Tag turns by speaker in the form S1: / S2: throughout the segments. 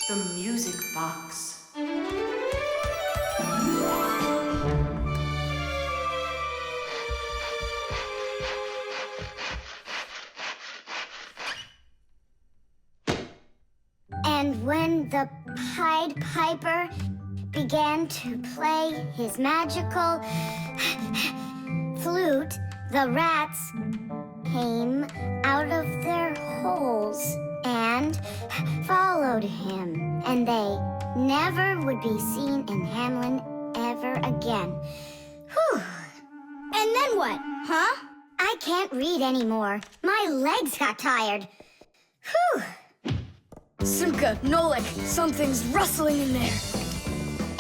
S1: The music box.
S2: And when the Pied Piper began to play his magical flute, the rats came out of their holes and followed him. And they never would be seen in Hamlin ever again. Whew. And then what, huh? I can't read anymore. My legs got tired. Whew.
S3: Simka, Nolik, something's rustling in there.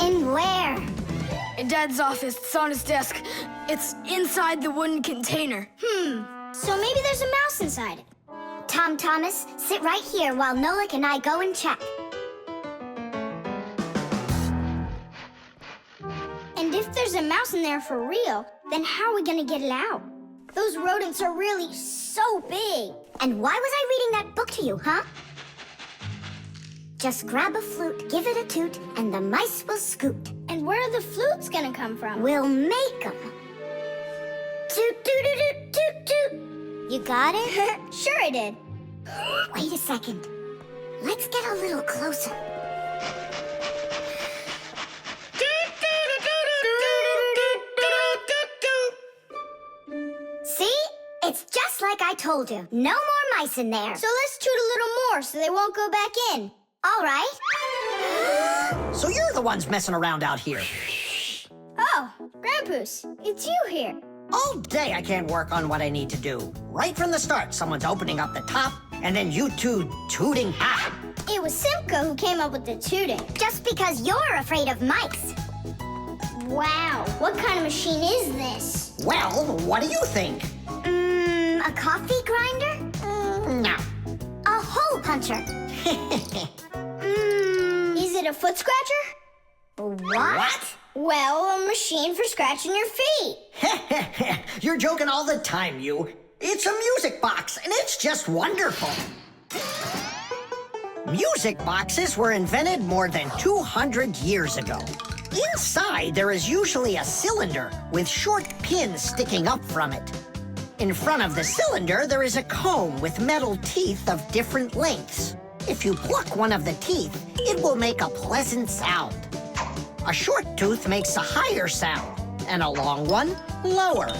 S2: In where?
S3: In Dad's office, it's on his desk. It's inside the wooden container.
S2: So maybe there's a mouse inside it. Tom Thomas, sit right here while Nolik and I go and check. And if there's a mouse in there for real, then how are we gonna get it out? Those rodents are really so big. And why was I reading that book to you, huh? Just grab a flute, give it a toot, and the mice will scoot. And where are the flutes gonna come from? We'll make them. Toot, toot, toot, toot, toot. You got it? Sure I did. Wait a second. Let's get a little closer. See? It's just like I told you. No more mice in there. So let's toot a little more so they won't go back in. All right.
S4: So you're the ones messing around out here.
S2: Oh, Grandpoos, it's you here.
S4: All day I can't work on what I need to do. Right from the start, someone's opening up the top, and then you two tooting out.
S2: It was Simka who came up with the tooting. Just because you're afraid of mice. Wow, what kind of machine is this?
S4: Well, what do you think?
S2: A coffee grinder?
S4: No.
S2: A hole puncher? Is it a foot scratcher? What? Well, a machine for scratching your feet.
S4: You're joking all the time, you. It's a music box, and it's just wonderful. Music boxes were invented more than 200 years ago. Inside, there is usually a cylinder with short pins sticking up from it. In front of the cylinder, there is a comb with metal teeth of different lengths. If you pluck one of the teeth, it will make a pleasant sound. A short tooth makes a higher sound, and a long one, lower.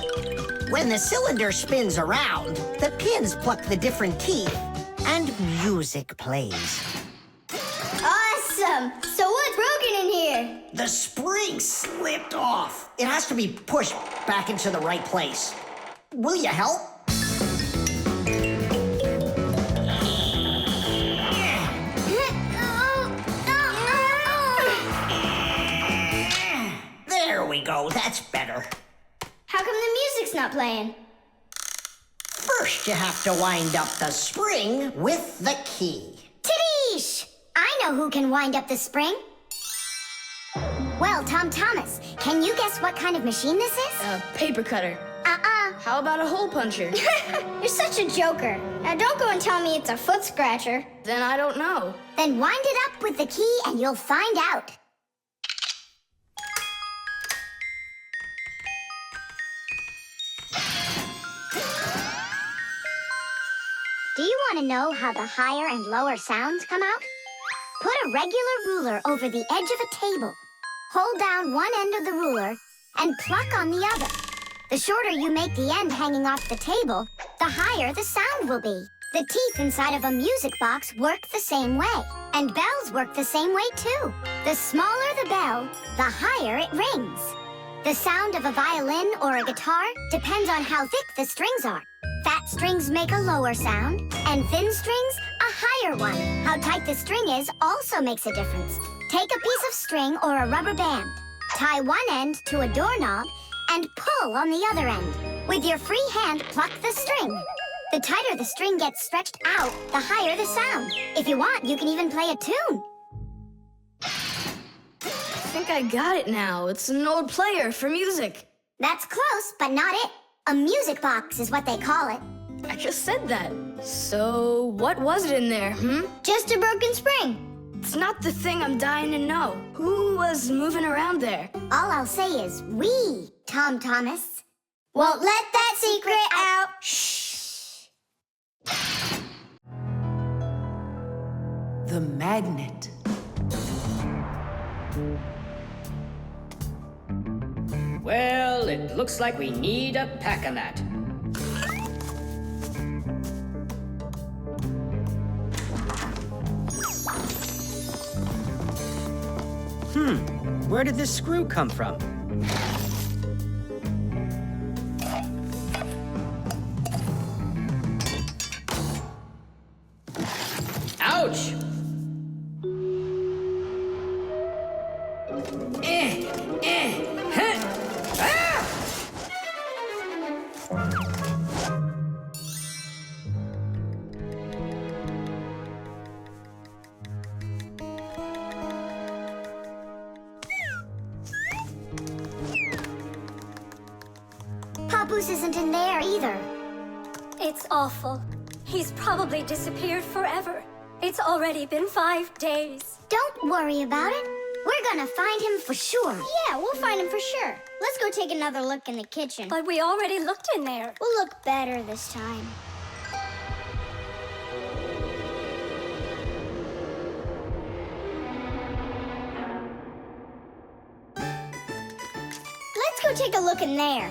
S4: When the cylinder spins around, the pins pluck the different teeth, and music plays.
S2: Awesome! So what's broken in here?
S4: The spring slipped off. It has to be pushed back into the right place. Will you help? There we go, that's better.
S2: How come the music's not playing?
S4: First, you have to wind up the spring with the key.
S2: Tidish! I know who can wind up the spring. Well, Tom Thomas, can you guess what kind of machine this is?
S3: A paper cutter. How about a hole puncher?
S2: You're such a joker. Now don't go and tell me it's a foot scratcher.
S3: Then I don't know.
S2: Then wind it up with the key and you'll find out. Do you want to know how the higher and lower sounds come out? Put a regular ruler over the edge of a table. Hold down one end of the ruler and pluck on the other. The shorter you make the end hanging off the table, the higher the sound will be. The teeth inside of a music box work the same way. And bells work the same way too. The smaller the bell, the higher it rings. The sound of a violin or a guitar depends on how thick the strings are. Fat strings make a lower sound, and thin strings, a higher one. How tight the string is also makes a difference. Take a piece of string or a rubber band. Tie one end to a doorknob and pull on the other end. With your free hand, pluck the string. The tighter the string gets stretched out, the higher the sound. If you want, you can even play a tune.
S3: I think I got it now. It's an old player for music.
S2: That's close, but not it. A music box is what they call it.
S3: I just said that. So what was it in there,
S2: Just a broken spring.
S3: That's not the thing I'm dying to know. Who was moving around there?
S2: All I'll say is we, Tom Thomas, won't let that secret out. Shh.
S1: The magnet.
S5: Well, it looks like we need a pack-a-mat.
S6: Where did this screw come from?
S5: Ouch! Huh. Ah!
S2: Papoose isn't in there either.
S7: It's awful. He's probably disappeared forever. It's already been 5 days.
S2: Don't worry about it. We're gonna find him for sure. Yeah, we'll find him for sure. Let's go take another look in the kitchen.
S7: But we already looked in there.
S2: We'll look better this time. Let's go take a look in there.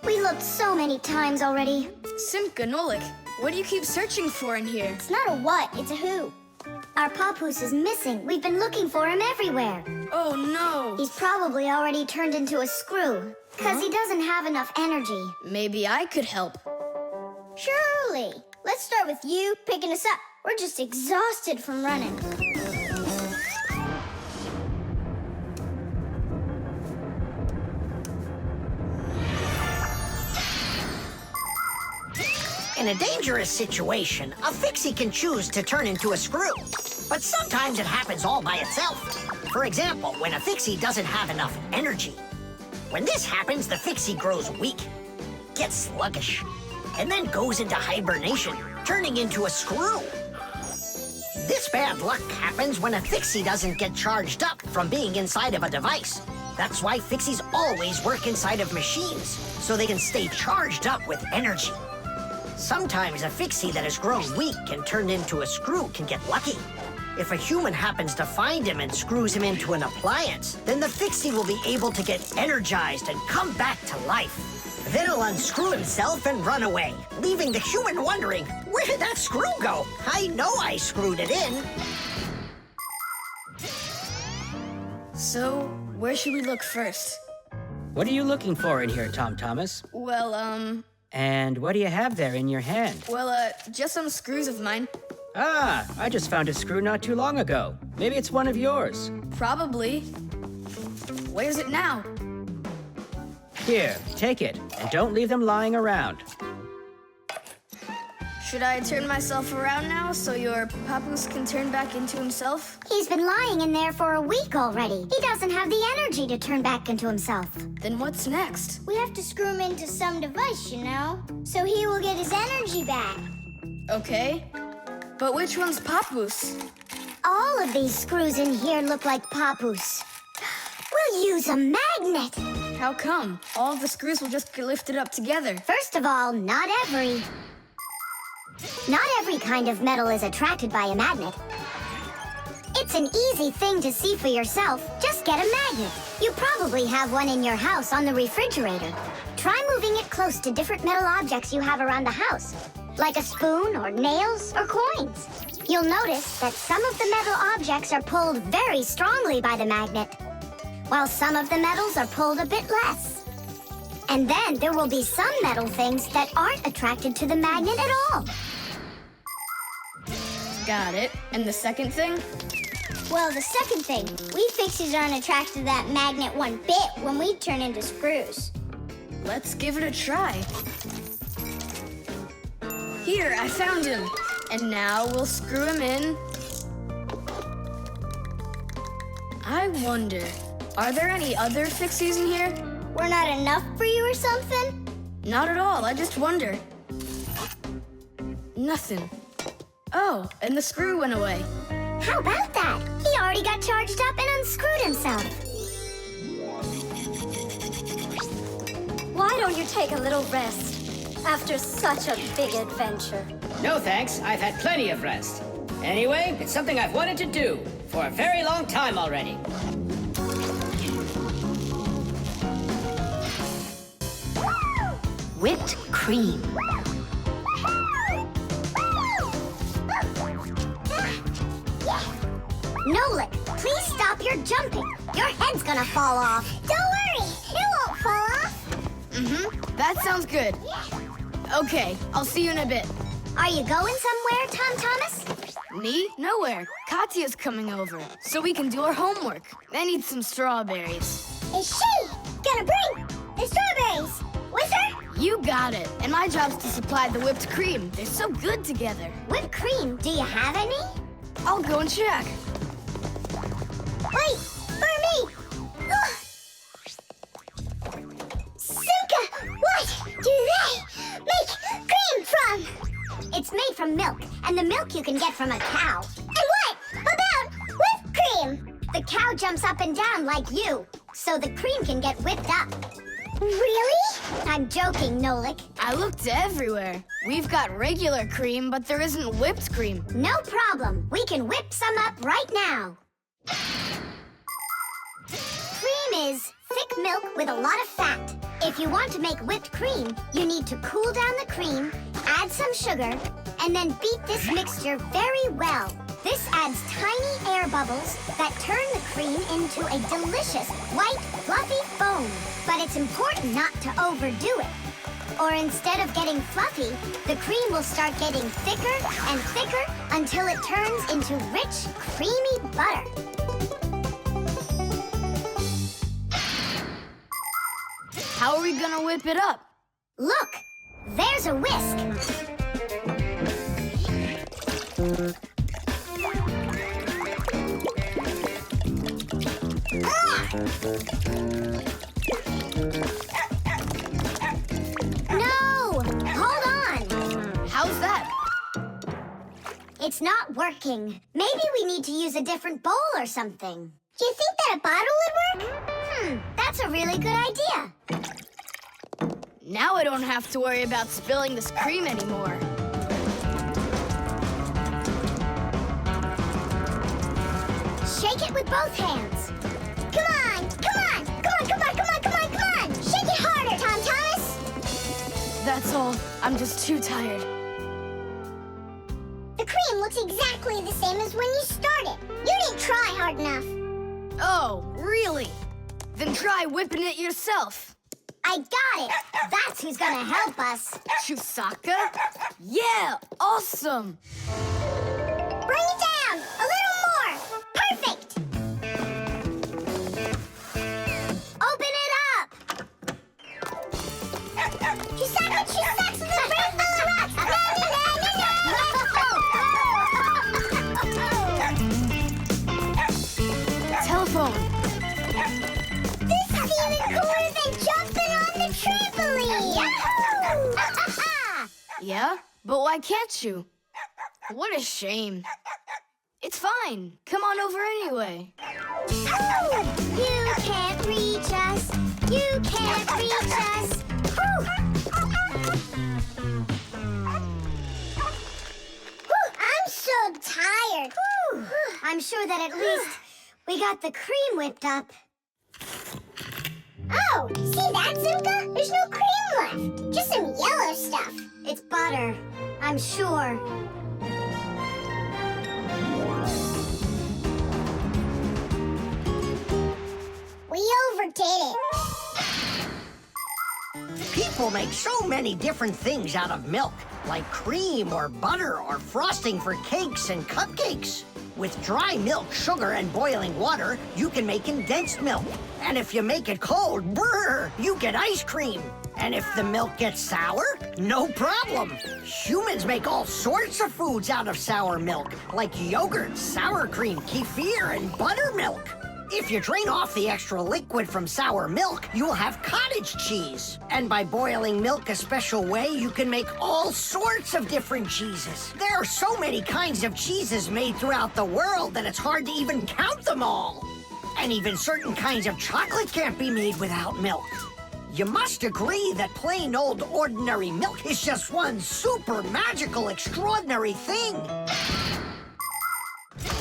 S2: We looked so many times already.
S3: Simka, Nolik, what do you keep searching for in here?
S2: It's not a what, it's a who. Our papoose is missing. We've been looking for him everywhere.
S3: Oh no!
S2: He's probably already turned into a screw, because he doesn't have enough energy.
S3: Maybe I could help.
S2: Surely. Let's start with you picking us up. We're just exhausted from running.
S4: In a dangerous situation, a Fixie can choose to turn into a screw. But sometimes it happens all by itself. For example, when a Fixie doesn't have enough energy. When this happens, the Fixie grows weak, gets sluggish, and then goes into hibernation, turning into a screw. This bad luck happens when a Fixie doesn't get charged up from being inside of a device. That's why Fixies always work inside of machines, so they can stay charged up with energy. Sometimes a Fixie that has grown weak and turned into a screw can get lucky. If a human happens to find him and screws him into an appliance, then the Fixie will be able to get energized and come back to life. Then he'll unscrew himself and run away, leaving the human wondering, where did that screw go? I know I screwed it in.
S3: So, where should we look first?
S6: What are you looking for in here, Tom Thomas?
S3: Well,
S6: And what do you have there in your hand?
S3: just some screws of mine.
S6: Ah, I just found a screw not too long ago. Maybe it's one of yours.
S3: Probably. Where's it now?
S6: Here, take it, and don't leave them lying around.
S3: Should I turn myself around now so your papoose can turn back into himself?
S2: He's been lying in there for a week already. He doesn't have the energy to turn back into himself.
S3: Then what's next?
S2: We have to screw him into some device, you know, so he will get his energy back.
S3: Okay. But which one's papoose?
S2: All of these screws in here look like papoose. We'll use a magnet.
S3: How come? All of the screws will just get lifted up together.
S2: First of all, not every kind of metal is attracted by a magnet. It's an easy thing to see for yourself. Just get a magnet. You probably have one in your house on the refrigerator. Try moving it close to different metal objects you have around the house, like a spoon or nails or coins. You'll notice that some of the metal objects are pulled very strongly by the magnet, while some of the metals are pulled a bit less. And then there will be some metal things that aren't attracted to the magnet at all.
S3: Got it. And the second thing?
S2: Well, the second thing, we Fixies aren't attracted to that magnet one bit when we turn into screws.
S3: Let's give it a try. Here, I found him. And now we'll screw him in. I wonder, are there any other Fixies in here?
S2: We're not enough for you or something?
S3: Not at all, I just wonder. Nothing. Oh, and the screw went away.
S2: How about that? He already got charged up and unscrewed himself.
S7: Why don't you take a little rest after such a big adventure?
S5: No thanks, I've had plenty of rest. Anyway, it's something I've wanted to do for a very long time already.
S1: Whipped cream.
S2: Nolik, please stop your jumping. Your head's gonna fall off. Don't worry, it won't fall off.
S3: That sounds good. Okay, I'll see you in a bit.
S2: Are you going somewhere, Tom Thomas?
S3: Me? Nowhere. Katya's coming over, so we can do our homework. I need some strawberries.
S2: Is she gonna bring the strawberries with her?
S3: You got it. And my job's to supply the whipped cream. They're so good together.
S2: Whipped cream, do you have any?
S3: I'll go and check.
S2: Wait, for me! Simka, what do they make cream from? It's made from milk, and the milk you can get from a cow. And what about whipped cream? The cow jumps up and down like you, so the cream can get whipped up. Really? I'm joking, Nolik.
S3: I looked everywhere. We've got regular cream, but there isn't whipped cream.
S2: No problem. We can whip some up right now. Cream is thick milk with a lot of fat. If you want to make whipped cream, you need to cool down the cream, add some sugar, and then beat this mixture very well. This adds tiny air bubbles that turn the cream into a delicious, white, fluffy foam. But it's important not to overdo it. Or instead of getting fluffy, the cream will start getting thicker and thicker until it turns into rich, creamy butter.
S3: How are we gonna whip it up?
S2: Look, there's a whisk. No! Hold on!
S3: How's that?
S2: It's not working. Maybe we need to use a different bowl or something. Do you think that a bottle would work? That's a really good idea.
S3: Now I don't have to worry about spilling this cream anymore.
S2: Shake it with both hands. Come on, come on, come on, come on, come on, come on, come on! Shake it harder, Tom Thomas!
S3: That's all. I'm just too tired.
S2: The cream looks exactly the same as when you started. You didn't try hard enough.
S3: Oh, really? Then try whipping it yourself.
S2: I got it. That's who's gonna help us.
S3: Chusaka? Yeah, awesome.
S2: Bring it down. A little more. Perfect. Open it up. Chusaka, Chusaka, the rainbow rocks.
S3: Telephone.
S2: This is even cooler than jumping on the trampoline. Yahoo!
S3: Yeah? But why can't you? What a shame. It's fine. Come on over anyway.
S2: You can't reach us. You can't reach us. I'm so tired. I'm sure that at least we got the cream whipped up. Oh, see that, Simka? There's no cream left. Just some yellow stuff. It's butter, I'm sure. We overdid it.
S4: People make so many different things out of milk, like cream or butter or frosting for cakes and cupcakes. With dry milk, sugar, and boiling water, you can make condensed milk. And if you make it cold, brr, you get ice cream. And if the milk gets sour, no problem. Humans make all sorts of foods out of sour milk, like yogurt, sour cream, kefir, and buttermilk. If you drain off the extra liquid from sour milk, you'll have cottage cheese. And by boiling milk a special way, you can make all sorts of different cheeses. There are so many kinds of cheeses made throughout the world that it's hard to even count them all. And even certain kinds of chocolate can't be made without milk. You must agree that plain old ordinary milk is just one super magical, extraordinary thing.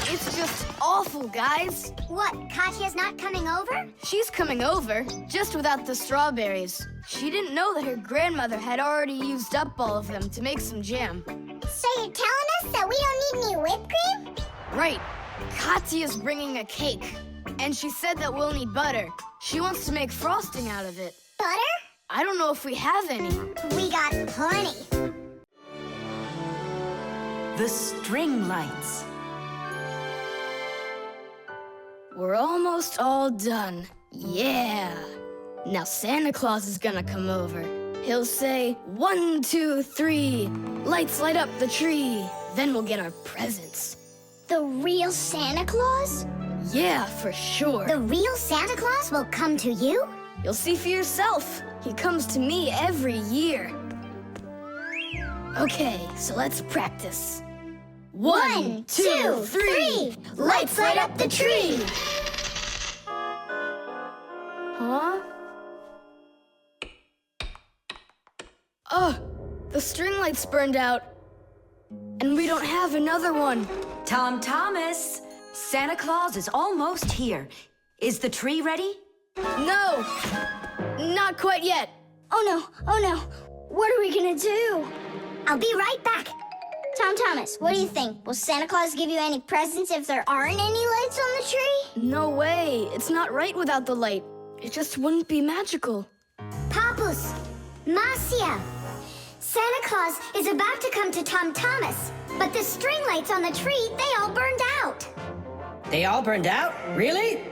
S3: It's just awful, guys.
S2: What, Katya's not coming over?
S3: She's coming over, just without the strawberries. She didn't know that her grandmother had already used up all of them to make some jam.
S2: So you're telling us that we don't need any whipped cream?
S3: Right. Katya's bringing a cake. And she said that we'll need butter. She wants to make frosting out of it.
S2: Butter?
S3: I don't know if we have any.
S2: We got plenty.
S1: The string lights.
S3: We're almost all done. Yeah. Now Santa Claus is gonna come over. He'll say, 1, 2, 3, lights light up the tree. Then we'll get our presents.
S2: The real Santa Claus?
S3: Yeah, for sure.
S2: The real Santa Claus will come to you?
S3: You'll see for yourself. He comes to me every year. Okay, so let's practice. 1, 2, 3,
S2: lights light up the tree.
S3: Huh? Oh, the string lights burned out. And we don't have another one.
S1: Tom Thomas, Santa Claus is almost here. Is the tree ready?
S3: No, not quite yet.
S2: Oh no. What are we gonna do? I'll be right back. Tom Thomas, what do you think? Will Santa Claus give you any presents if there aren't any lights on the tree?
S3: No way. It's not right without the light. It just wouldn't be magical.
S2: Papus, Marcia, Santa Claus is about to come to Tom Thomas, but the string lights on the tree, they all burned out.
S5: They all burned out? Really?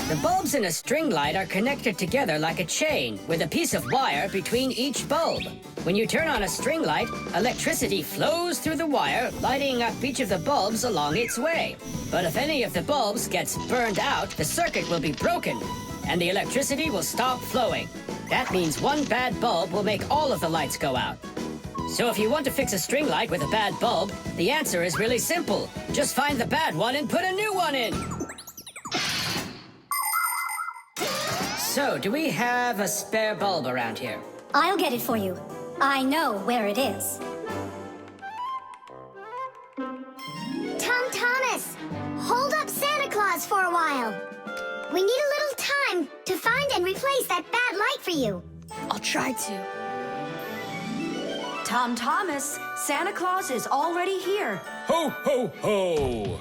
S5: The bulbs in a string light are connected together like a chain with a piece of wire between each bulb. When you turn on a string light, electricity flows through the wire, lighting up each of the bulbs along its way. But if any of the bulbs gets burned out, the circuit will be broken, and the electricity will stop flowing. That means one bad bulb will make all of the lights go out. So if you want to fix a string light with a bad bulb, the answer is really simple. Just find the bad one and put a new one in. So, do we have a spare bulb around here?
S7: I'll get it for you. I know where it is.
S2: Tom Thomas, hold up Santa Claus for a while. We need a little time to find and replace that bad light for you.
S3: I'll try to.
S1: Tom Thomas, Santa Claus is already here.
S8: Ho, ho, ho!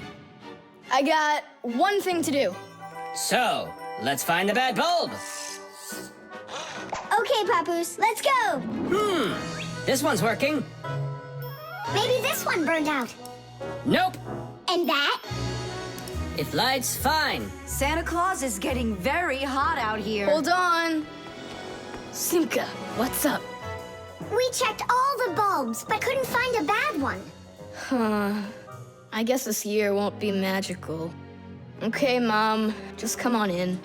S3: I got one thing to do.
S5: So, let's find the bad bulb.
S2: Okay, Papoose, let's go.
S5: This one's working.
S2: Maybe this one burned out.
S5: Nope.
S2: And that?
S5: It lights fine.
S1: Santa Claus is getting very hot out here.
S3: Hold on. Simka, what's up?
S2: We checked all the bulbs, but couldn't find a bad one.
S3: I guess this year won't be magical. Okay, Mom, just come on in.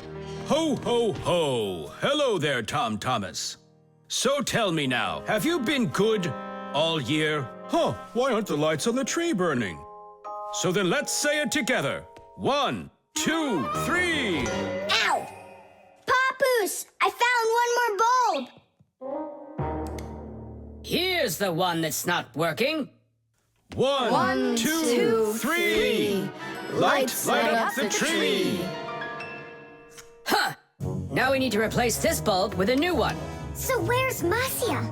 S8: Ho, ho, ho! Hello there, Tom Thomas. So tell me now, have you been good all year? Huh, why aren't the lights on the tree burning? So then let's say it together. 1, 2, 3.
S2: Ow! Papoose, I found one more bulb.
S5: Here's the one that's not working.
S8: 1, 2, 3. Light up the tree.
S5: Huh! Now we need to replace this bulb with a new one.
S2: So where's Marcia?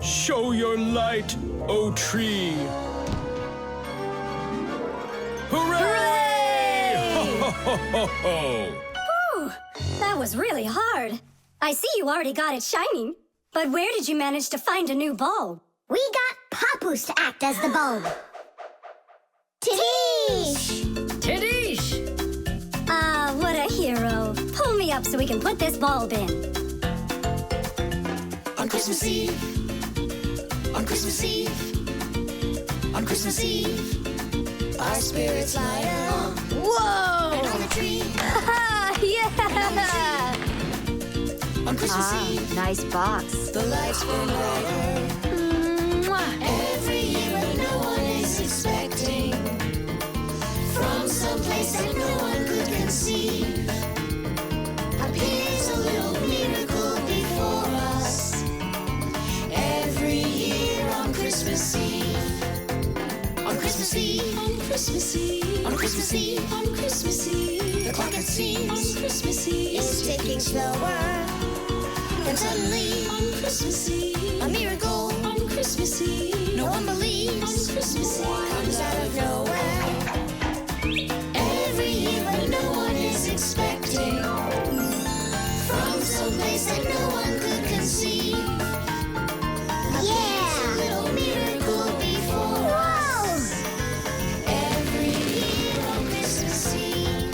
S8: Show your light, O tree. Hooray! Ho, ho, ho, ho.
S7: Whew, that was really hard. I see you already got it shining. But where did you manage to find a new bulb?
S2: We got Papoose to act as the bulb. Tidish!
S5: Tidish!
S7: Ah, what a hero. Pull me up so we can put this bulb in.
S9: On Christmas Eve, on Christmas Eve, on Christmas Eve,
S3: our spirits light up. Whoa!
S2: And on the tree,
S3: Yeah!
S2: on Christmas Eve,
S1: Nice box.
S3: The lights burn brighter.
S2: every year when no one is expecting, from someplace that no one could conceive, appears a little miracle before us. Every year on Christmas Eve, on Christmas Eve, on Christmas Eve, on Christmas Eve, on Christmas Eve, the clock it seems on Christmas Eve is ticking slower. Then suddenly on Christmas Eve, a miracle on Christmas Eve, no one believes on Christmas Eve comes out of nowhere. Every year when no one is expecting, from someplace that no one could conceive. Yeah! A little miracle before us. Every year on Christmas Eve,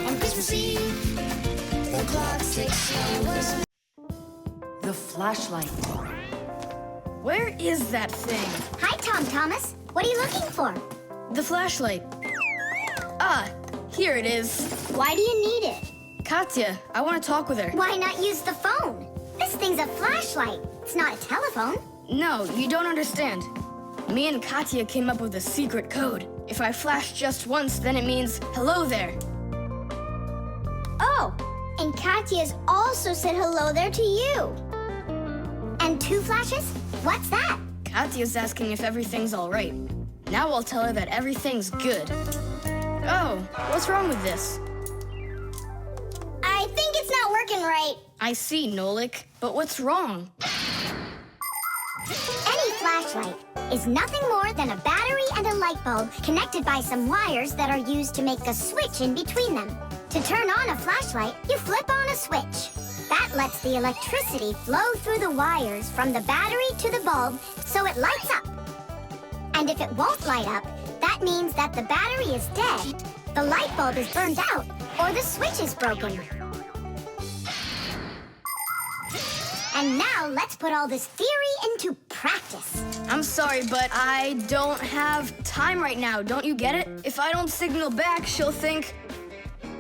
S2: on Christmas Eve, the clock ticks slower.
S1: The flashlight.
S3: Where is that thing?
S2: Hi, Tom Thomas. What are you looking for?
S3: The flashlight. Ah, here it is.
S2: Why do you need it?
S3: Katya, I want to talk with her.
S2: Why not use the phone? This thing's a flashlight. It's not a telephone.
S3: No, you don't understand. Me and Katya came up with a secret code. If I flash just once, then it means hello there.
S2: Oh, and Katya's also said hello there to you. And 2 flashes? What's that?
S3: Katya's asking if everything's all right. Now I'll tell her that everything's good. Oh, what's wrong with this?
S2: I think it's not working right.
S3: I see, Nolik, but what's wrong?
S2: Any flashlight is nothing more than a battery and a light bulb connected by some wires that are used to make a switch in between them. To turn on a flashlight, you flip on a switch. That lets the electricity flow through the wires from the battery to the bulb so it lights up. And if it won't light up, that means that the battery is dead, the light bulb is burned out, or the switch is broken. And now let's put all this theory into practice.
S3: I'm sorry, but I don't have time right now. Don't you get it? If I don't signal back, she'll think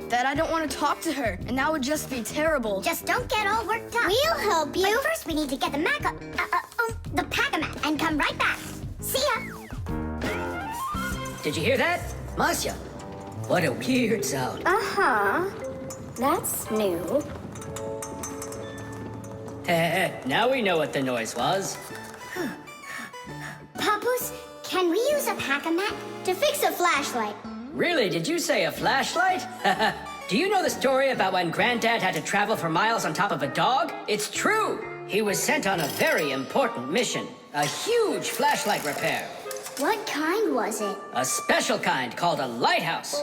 S3: that I don't want to talk to her, and that would just be terrible.
S2: Just don't get all worked up. We'll help you. But first, we need to get the the pack-a-mat and come right back. See ya.
S5: Did you hear that? Masya, what a weird sound.
S7: Uh-huh. That's new.
S5: Now we know what the noise was.
S2: Papoose, can we use a pack-a-mat to fix a flashlight?
S5: Really, did you say a flashlight? Do you know the story about when Granddad had to travel for miles on top of a dog? It's true! He was sent on a very important mission. A huge flashlight repair.
S2: What kind was it?
S5: A special kind called a lighthouse.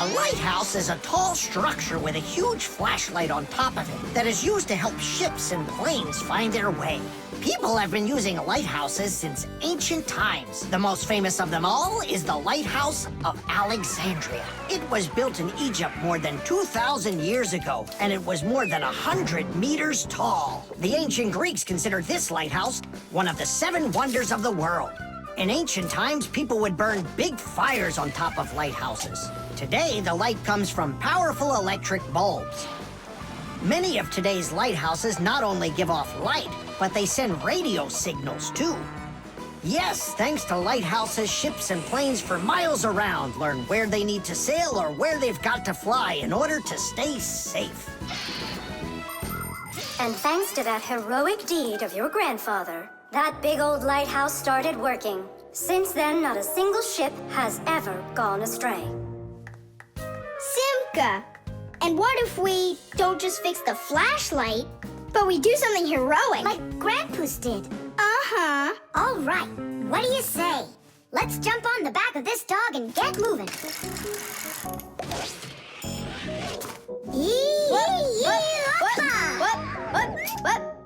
S4: A lighthouse is a tall structure with a huge flashlight on top of it that is used to help ships and planes find their way. People have been using lighthouses since ancient times. The most famous of them all is the Lighthouse of Alexandria. It was built in Egypt more than 2,000 years ago, and it was more than 100 meters tall. The ancient Greeks considered this lighthouse one of the 7 wonders of the world. In ancient times, people would burn big fires on top of lighthouses. Today, the light comes from powerful electric bulbs. Many of today's lighthouses not only give off light, but they send radio signals, too. Yes, thanks to lighthouses, ships and planes for miles around learn where they need to sail or where they've got to fly in order to stay safe.
S7: And thanks to that heroic deed of your grandfather, that big old lighthouse started working. Since then, not a single ship has ever gone astray.
S2: Simka, and what if we don't just fix the flashlight, but we do something heroic? Like Grandpa's did. Uh-huh. All right, what do you say? Let's jump on the back of this dog and get moving.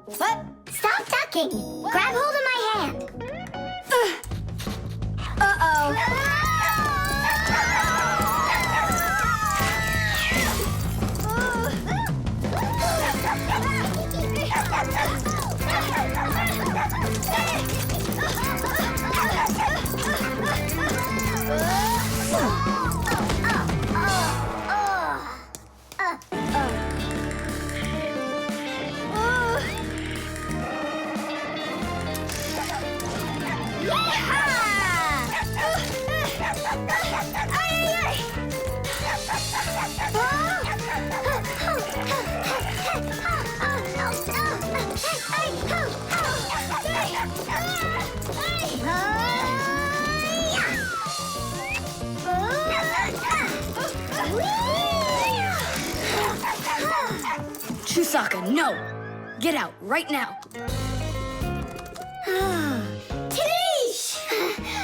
S3: What?
S2: Stop ducking. Grab hold of my hand. Uh-oh.
S3: Chusaka, no! Get out right now.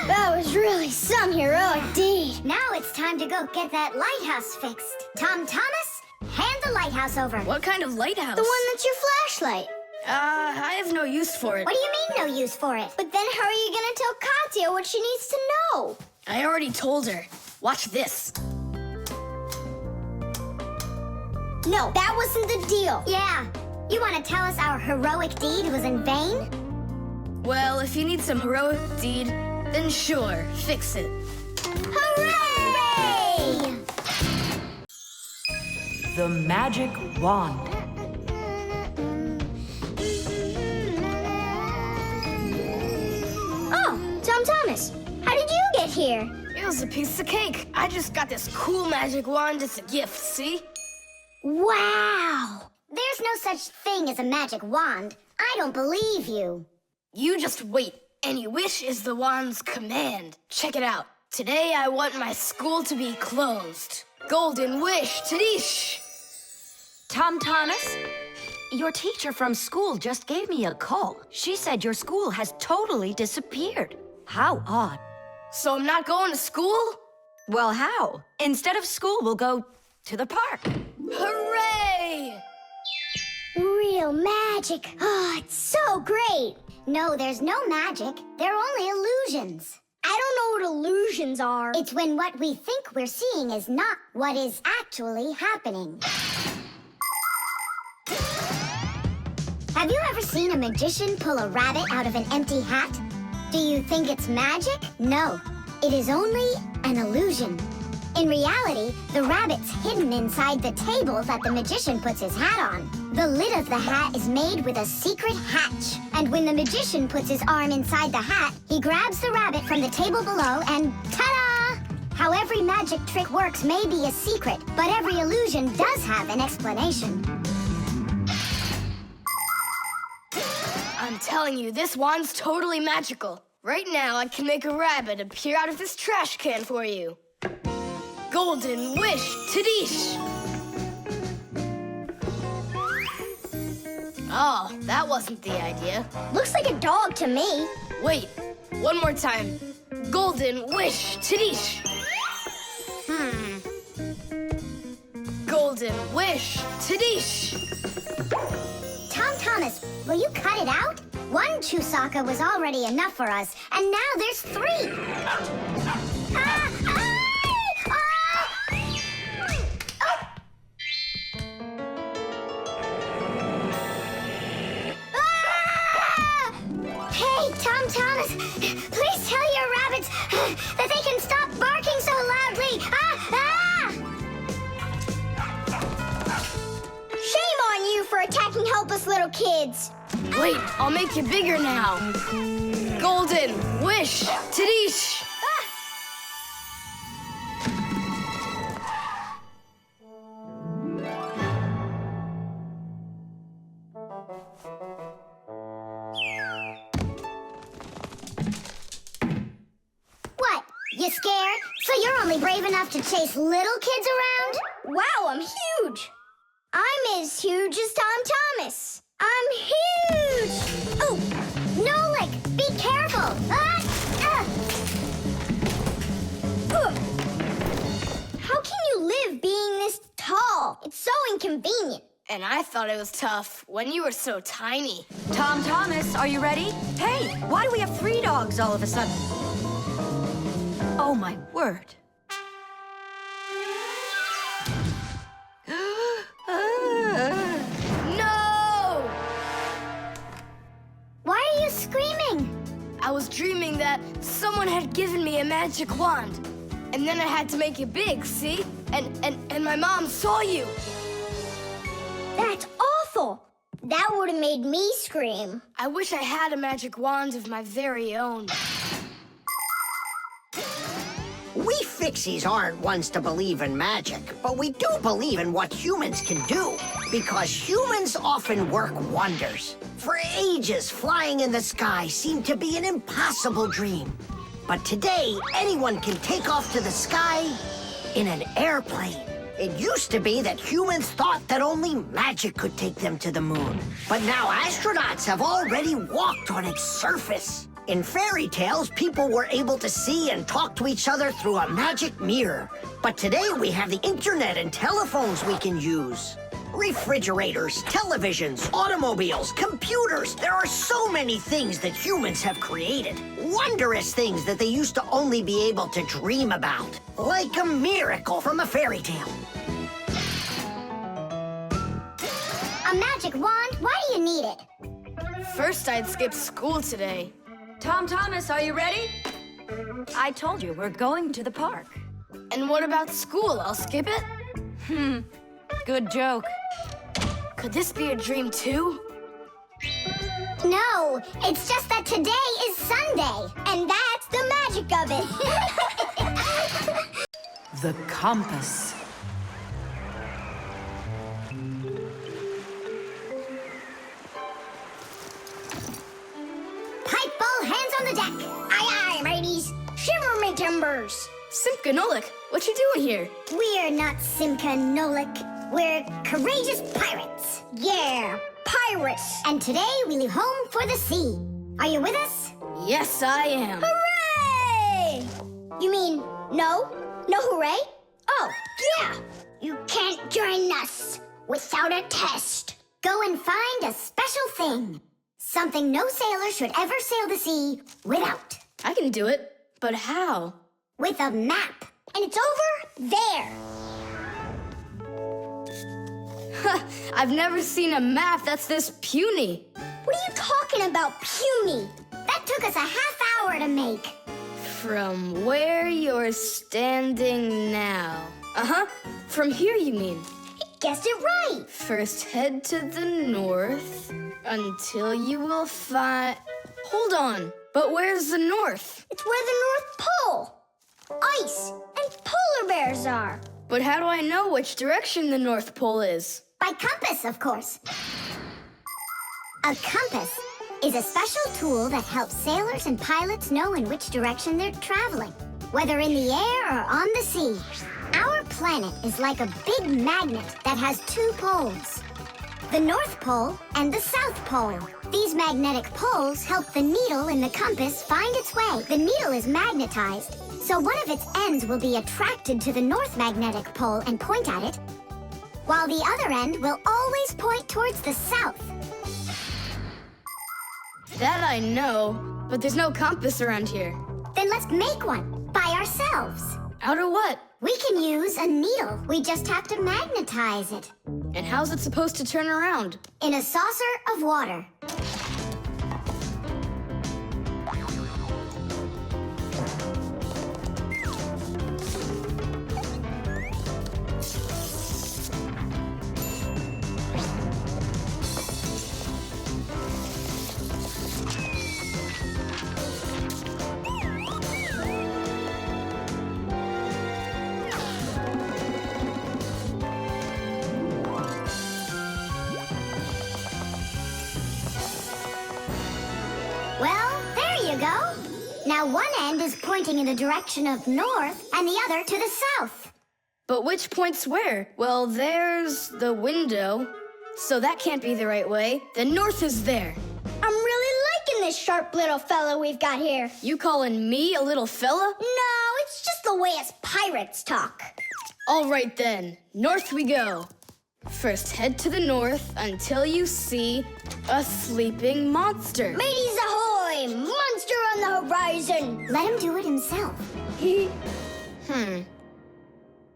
S2: That was really some heroic deed. Now it's time to go get that lighthouse fixed. Tom Thomas, hand the lighthouse over.
S3: What kind of lighthouse?
S2: The one that's your flashlight.
S3: I have no use for it.
S2: What do you mean, no use for it? But then how are you gonna tell Katya what she needs to know?
S3: I already told her. Watch this.
S2: No, that wasn't the deal. Yeah. You want to tell us our heroic deed was in vain?
S3: Well, if you need some heroic deed, then sure, fix it.
S2: Hooray!
S1: The magic wand.
S2: Oh, Tom Thomas, how did you get here?
S3: It was a piece of cake. I just got this cool magic wand as a gift, see?
S2: Wow! There's no such thing as a magic wand. I don't believe you.
S3: You just wait. Any wish is the wand's command. Check it out. Today I want my school to be closed. Golden wish, Tadish!
S1: Tom Thomas, your teacher from school just gave me a call. She said your school has totally disappeared. How odd.
S3: So I'm not going to school?
S1: Well, how? Instead of school, we'll go to the park.
S3: Hooray!
S2: Real magic. Oh, it's so great. No, there's no magic. They're only illusions. I don't know what illusions are. It's when what we think we're seeing is not what is actually happening. Have you ever seen a magician pull a rabbit out of an empty hat? Do you think it's magic? No, it is only an illusion. In reality, the rabbit's hidden inside the table that the magician puts his hat on. The lid of the hat is made with a secret hatch. And when the magician puts his arm inside the hat, he grabs the rabbit from the table below and ta-da! How every magic trick works may be a secret, but every illusion does have an explanation.
S3: I'm telling you, this wand's totally magical. Right now, I can make a rabbit appear out of this trash can for you. Golden wish, Tadish! Oh, that wasn't the idea.
S2: Looks like a dog to me.
S3: Wait, one more time. Golden wish, Tadish! Golden wish, Tadish!
S2: Tom Thomas, will you cut it out? One Chusaka was already enough for us, and now there's 3. Hey, Tom Thomas, please tell your rabbits that they can stop barking so loudly. Shame on you for attacking helpless little kids.
S3: Wait, I'll make you bigger now. Golden wish, Tadish!
S2: What? You scared? So you're only brave enough to chase little kids around? Wow, I'm huge. I'm as huge as Tom Thomas. I'm huge! Oh, Nolik, be careful! How can you live being this tall? It's so inconvenient.
S3: And I thought it was tough when you were so tiny.
S1: Tom Thomas, are you ready? Hey, why do we have 3 dogs all of a sudden? Oh, my word.
S3: No!
S2: Why are you screaming?
S3: I was dreaming that someone had given me a magic wand. And then I had to make it big, see? And my mom saw you.
S2: That's awful. That would have made me scream.
S3: I wish I had a magic wand of my very own.
S4: We Fixies aren't ones to believe in magic, but we do believe in what humans can do, because humans often work wonders. For ages, flying in the sky seemed to be an impossible dream. But today, anyone can take off to the sky in an airplane. It used to be that humans thought that only magic could take them to the moon. But now astronauts have already walked on its surface. In fairy tales, people were able to see and talk to each other through a magic mirror. But today we have the internet and telephones we can use. Refrigerators, televisions, automobiles, computers. There are so many things that humans have created. Wondrous things that they used to only be able to dream about. Like a miracle from a fairy tale.
S2: A magic wand? Why do you need it?
S3: First, I'd skip school today.
S1: Tom Thomas, are you ready? I told you, we're going to the park.
S3: And what about school? I'll skip it?
S1: Good joke.
S3: Could this be a dream too?
S2: No, it's just that today is Sunday, and that's the magic of it.
S9: The compass.
S2: Pipe ball, hands on the deck. Aye, aye, mateys. Shiver me timbers.
S3: Simka and Nolik, what you doing here?
S2: We're not Simka and Nolik. We're courageous pirates. Yeah, pirates. And today we leave home for the sea. Are you with us?
S3: Yes, I am.
S2: Hooray! You mean no? No hooray? Oh, yeah. You can't join us without a test. Go and find a special thing. Something no sailor should ever sail the sea without.
S3: I can do it, but how?
S2: With a map. And it's over there.
S3: I've never seen a map that's this puny.
S2: What are you talking about, puny? That took us a half hour to make.
S3: From where you're standing now. Uh-huh. From here, you mean?
S2: He guessed it right.
S3: First, head to the north until you will find... Hold on. But where's the north?
S2: It's where the North Pole. Ice and polar bears are.
S3: But how do I know which direction the North Pole is?
S2: By compass, of course. A compass is a special tool that helps sailors and pilots know in which direction they're traveling, whether in the air or on the sea. Our planet is like a big magnet that has two poles, the North Pole and the South Pole. These magnetic poles help the needle in the compass find its way. The needle is magnetized, so one of its ends will be attracted to the North Magnetic Pole and point at it, while the other end will always point towards the south.
S3: That I know, but there's no compass around here.
S2: Then let's make one by ourselves.
S3: Out of what?
S2: We can use a needle. We just have to magnetize it
S3: And how's it supposed to turn around?
S2: in a saucer of water. Well, there you go. Now one end is pointing in the direction of north and the other to the south.
S3: But which point's where? Well, there's the window, so that can't be the right way. The north is there.
S2: I'm really liking this sharp little fella we've got here.
S3: You calling me a little fella?
S2: No, it's just the way us pirates talk.
S3: All right then, north we go. First, head to the north until you see a sleeping monster.
S2: Mateys ahoy! Monster on the horizon! Let him do it himself.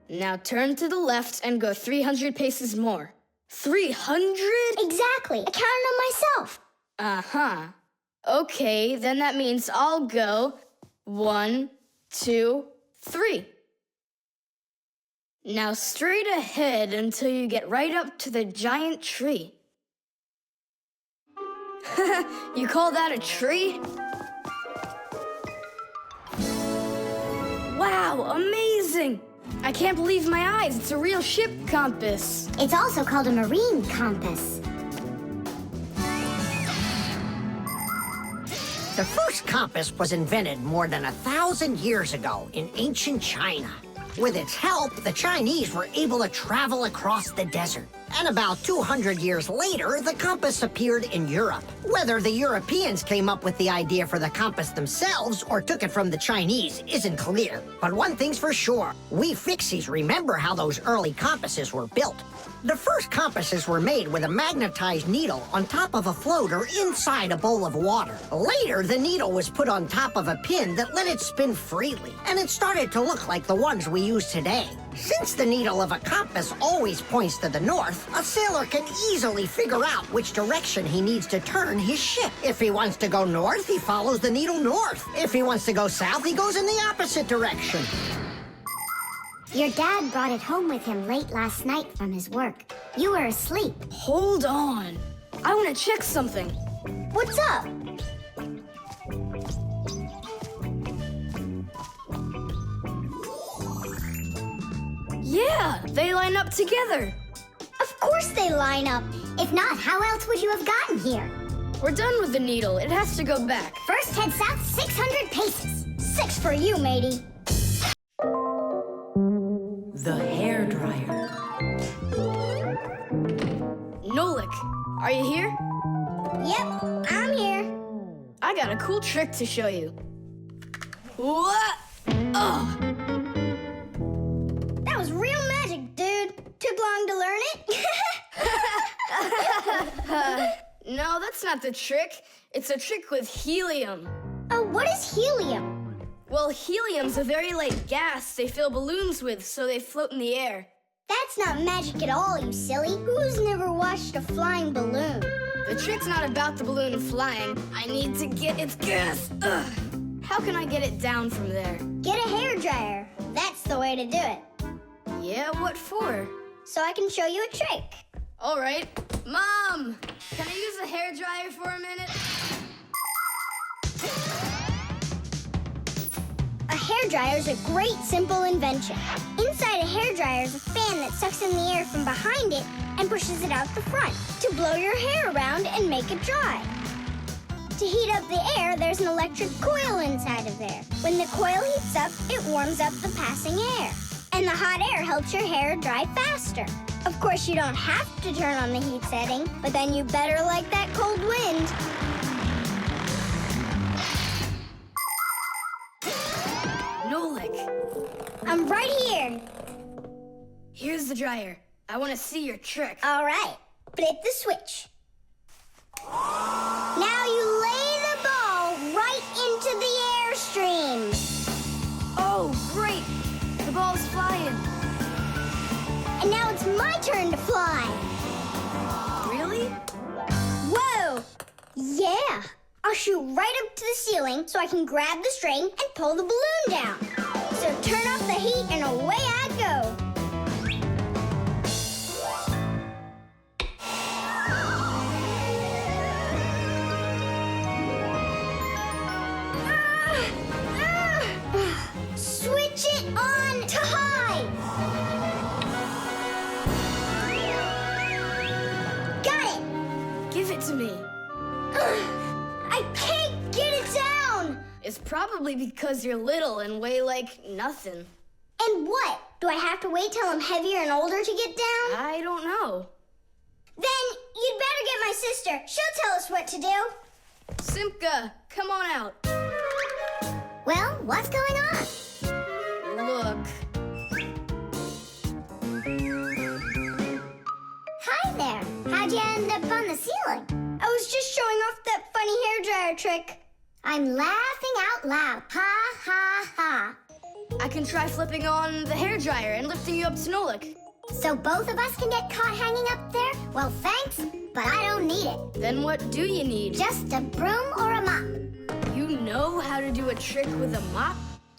S3: Now turn to the left and go 300 paces more. 300?
S2: Exactly. I counted on myself.
S3: Uh-huh. Okay, then that means I'll go 1, 2, 3. Now straight ahead until you get right up to the giant tree. You call that a tree? Wow, Wow, amazing! I can't believe my eyes. It's a real ship compass.
S2: It's also called a marine compass.
S4: The first compass was invented more than 1,000 years ago in ancient China. With its help, the Chinese were able to travel across the desert. And about 200 years later, the compass appeared in Europe. Whether the Europeans came up with the idea for the compass themselves or took it from the Chinese isn't clear. But one thing's for sure, we Fixies remember how those early compasses were built. The first compasses were made with a magnetized needle on top of a floater inside a bowl of water. Later, the needle was put on top of a pin that let it spin freely, and it started to look like the ones we use today. Since the needle of a compass always points to the north, a sailor can easily figure out which direction he needs to turn his ship. If he wants to go north, he follows the needle north. If he wants to go south, he goes in the opposite direction.
S2: Your dad brought it home with him late last night from his work. You were asleep.
S3: Hold on. I want to check something.
S2: What's up?
S3: Yeah, they line up together.
S2: Of course they line up. If not, how else would you have gotten here?
S3: We're done with the needle. It has to go back.
S2: First, head south 600 paces. 6 for you, matey.
S9: The hairdryer.
S3: Nolik, are you here?
S2: Yep, I'm here.
S3: I got a cool trick to show you. What? Oh,
S2: That was real magic, dude. Took long to learn it?
S3: no, that's not the trick. It's a trick with helium.
S2: Oh, what is helium?
S3: Well, helium's a very light gas they fill balloons with so they float in the air.
S2: That's not magic at all, you silly. Who's never watched a flying balloon?
S3: The trick's not about the balloon flying. I need to get its gas. Ugh. How can I get it down from there?
S2: Get a hairdryer. That's the way to do it.
S3: Yeah, what for?
S2: So I can show you a trick.
S3: All right. Mom, can I use a hairdryer for a minute?
S2: A hairdryer is a great, simple invention. Inside a hairdryer is a fan that sucks in the air from behind it and pushes it out the front to blow your hair around and make it dry. To heat up the air, there's an electric coil inside of there. When the coil heats up, it warms up the passing air. And the hot air helps your hair dry faster. Of course, you don't have to turn on the heat setting, but then you better like that cold wind.
S3: Nolik,
S2: I'm right here.
S3: here's the dryer. I want to see your trick.
S2: All right, flip the switch. Now you lay the ball right into the airstream.
S3: Oh, great! The ball's flying.
S2: And now it's my turn to fly.
S3: Really?
S2: Whoa! Yeah! I'll shoot right up to the ceiling so I can grab the string and pull the balloon down. So turn off the heat and away I go. Switch it on to high. Got it.
S3: Give it to me.
S2: I can't get it down.
S3: It's probably because you're little and weigh like nothing.
S2: And what? Do I have to wait till I'm heavier and older to get down?
S3: I don't know.
S2: Then you'd better get my sister. She'll tell us what to do.
S3: Simka, come on out.
S2: Well, what's going on?
S3: Look.
S2: Hi there. How'd you end up on the ceiling? I was just showing off that funny hairdryer trick. I'm laughing out loud. Ha, ha, ha.
S3: I can try flipping on the hairdryer and lifting you up to Nolik.
S2: So both of us can get caught hanging up there? Well, thanks, but I don't need it.
S3: Then what do you need?
S2: Just a broom or a mop.
S3: You know how to do a trick with a mop?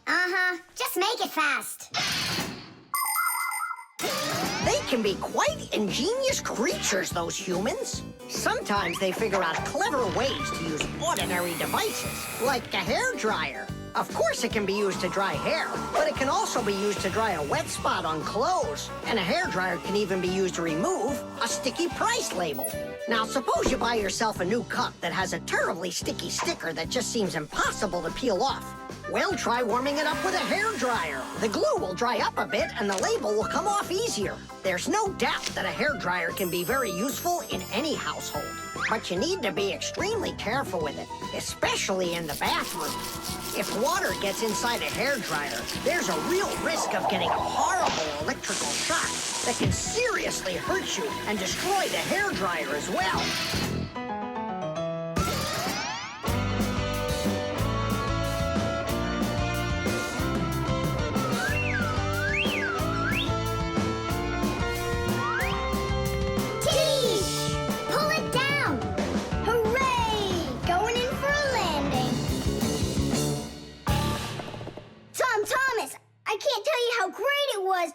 S2: Uh-huh. Just make it fast.
S4: They can be quite ingenious creatures, those humans. Sometimes they figure out clever ways to use ordinary devices, like a hairdryer. Of course it can be used to dry hair, but it can also be used to dry a wet spot on clothes. And a hairdryer can even be used to remove a sticky price label. Now, suppose you buy yourself a new cup that has a terribly sticky sticker that just seems impossible to peel off. Well, try warming it up with a hairdryer. The glue will dry up a bit and the label will come off easier. There's no doubt that a hairdryer can be very useful in any household. But you need to be extremely careful with it, especially in the bathroom. If water gets inside a hairdryer, there's a real risk of getting a horrible electrical shock that can seriously hurt you and destroy the hairdryer as well.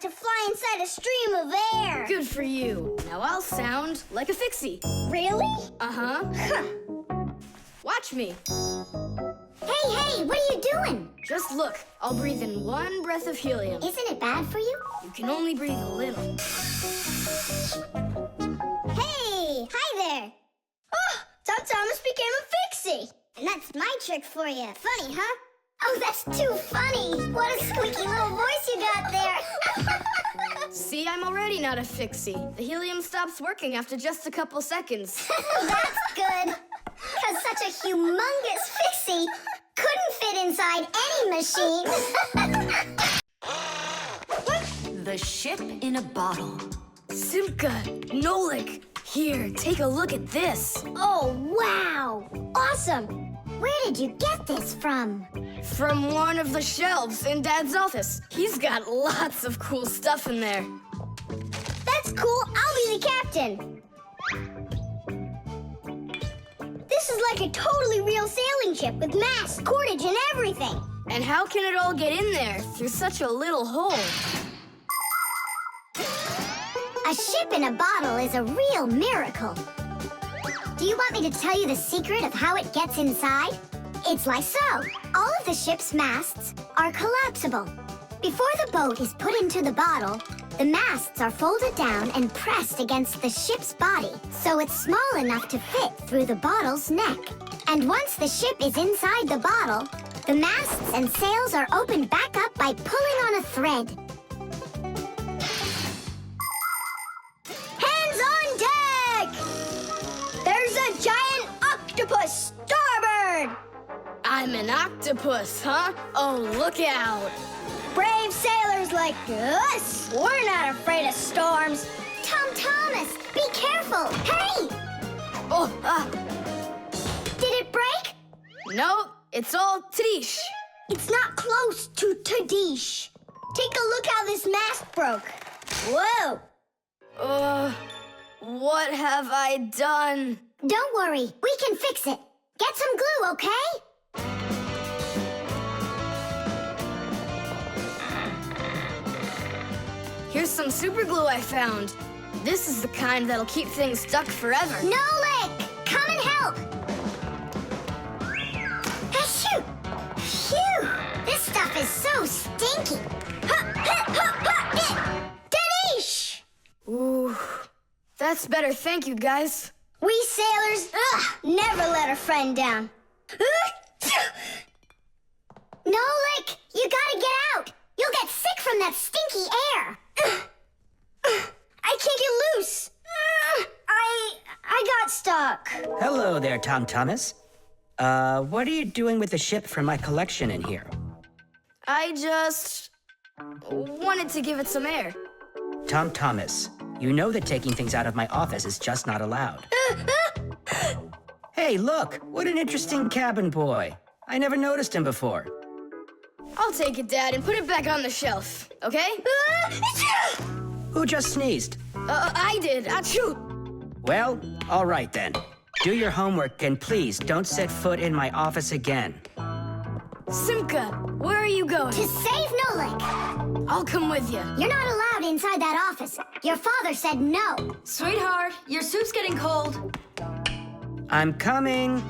S2: To fly inside a stream of air.
S3: Good for you. Now I'll sound like a Fixie.
S2: Really?
S3: Uh-huh.
S2: Huh.
S3: Watch me.
S2: Hey, what are you doing?
S3: Just look. I'll breathe in one breath of helium.
S2: Isn't it bad for you?
S3: You can only breathe a little.
S2: Hey, hi there. Oh, Tom Thomas became a Fixie. And that's my trick for you. Funny, huh? Oh, that's too funny. What a squeaky little voice you got there.
S3: See, I'm already not a Fixie. The helium stops working after just a couple seconds.
S2: That's good. Because such a humongous Fixie couldn't fit inside any machine.
S1: The ship in a bottle.
S3: Simka, Nolik, here, take a look at this.
S2: Oh, wow. Awesome. Where did you get this from?
S3: From one of the shelves in Dad's office. He's got lots of cool stuff in there.
S2: That's cool. I'll be the captain. This is like a totally real sailing ship with masts, cordage, and everything.
S3: And how can it all get in there through such a little hole?
S2: A ship in a bottle is a real miracle. Do you want me to tell you the secret of how it gets inside? It's like so. All of the ship's masts are collapsible. Before the boat is put into the bottle, the masts are folded down and pressed against the ship's body, so it's small enough to fit through the bottle's neck. And once the ship is inside the bottle, the masts and sails are opened back up by pulling on a thread. Hands on deck! There's a giant octopus starboard!
S3: I'm an octopus, huh? Oh, look out.
S2: Brave sailors like us, we're not afraid of storms. Tom Thomas, be careful. Hey!
S3: Oh,
S2: Did it break?
S3: no, it's all Tadish.
S2: It's not close to Tadish. Take a look how this mast broke. Whoa!
S3: What have I done?
S2: Don't worry, we can fix it. Get some glue, okay?
S3: Here's some super glue I found. This is the kind that'll keep things stuck forever.
S2: Nolik, come and help. Achoo! Phew! This stuff is so stinky. Danish!
S3: Ooh, that's better. Thank you, guys.
S2: We sailors, never let a friend down. Nolik, you gotta get out. You'll get sick from that stinky air. I can't get loose. I got stuck.
S6: Hello there, Tom Thomas. What are you doing with the ship from my collection in here?
S3: I just wanted to give it some air.
S6: Tom Thomas, you know that taking things out of my office is just not allowed. Hey, look, what an interesting cabin boy. I never noticed him before.
S3: I'll take it, Dad, and put it back on the shelf, okay?
S6: Who just sneezed?
S3: I did. Achoo!
S6: Well, all right then. Do your homework and please don't set foot in my office again.
S3: Simka, where are you going?
S2: To save Nolik.
S3: I'll come with you.
S2: You're not allowed inside that office. Your father said no.
S1: Sweetheart, your soup's getting cold.
S6: I'm coming.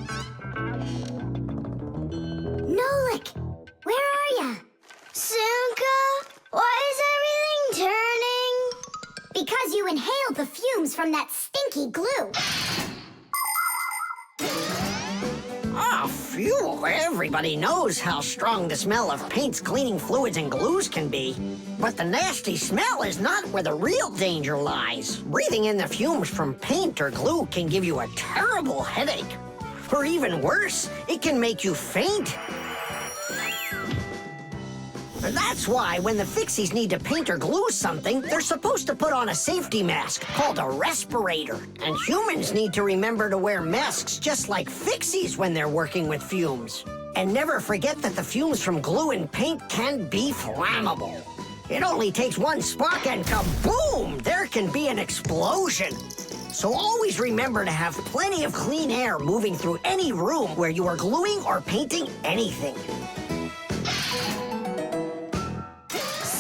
S2: Nolik, Where are ya? Simka, why is everything turning? Because you inhaled the fumes from that stinky glue.
S4: Ah, phew. Everybody knows how strong the smell of paints, cleaning fluids, and glues can be. But the nasty smell is not where the real danger lies. Breathing in the fumes from paint or glue can give you a terrible headache. Or even worse, it can make you faint. And that's why when the Fixies need to paint or glue something, they're supposed to put on a safety mask called a respirator. And humans need to remember to wear masks just like Fixies when they're working with fumes. And never forget that the fumes from glue and paint can be flammable. It only takes one spark and kaboom! There can be an explosion. So always remember to have plenty of clean air moving through any room where you are gluing or painting anything.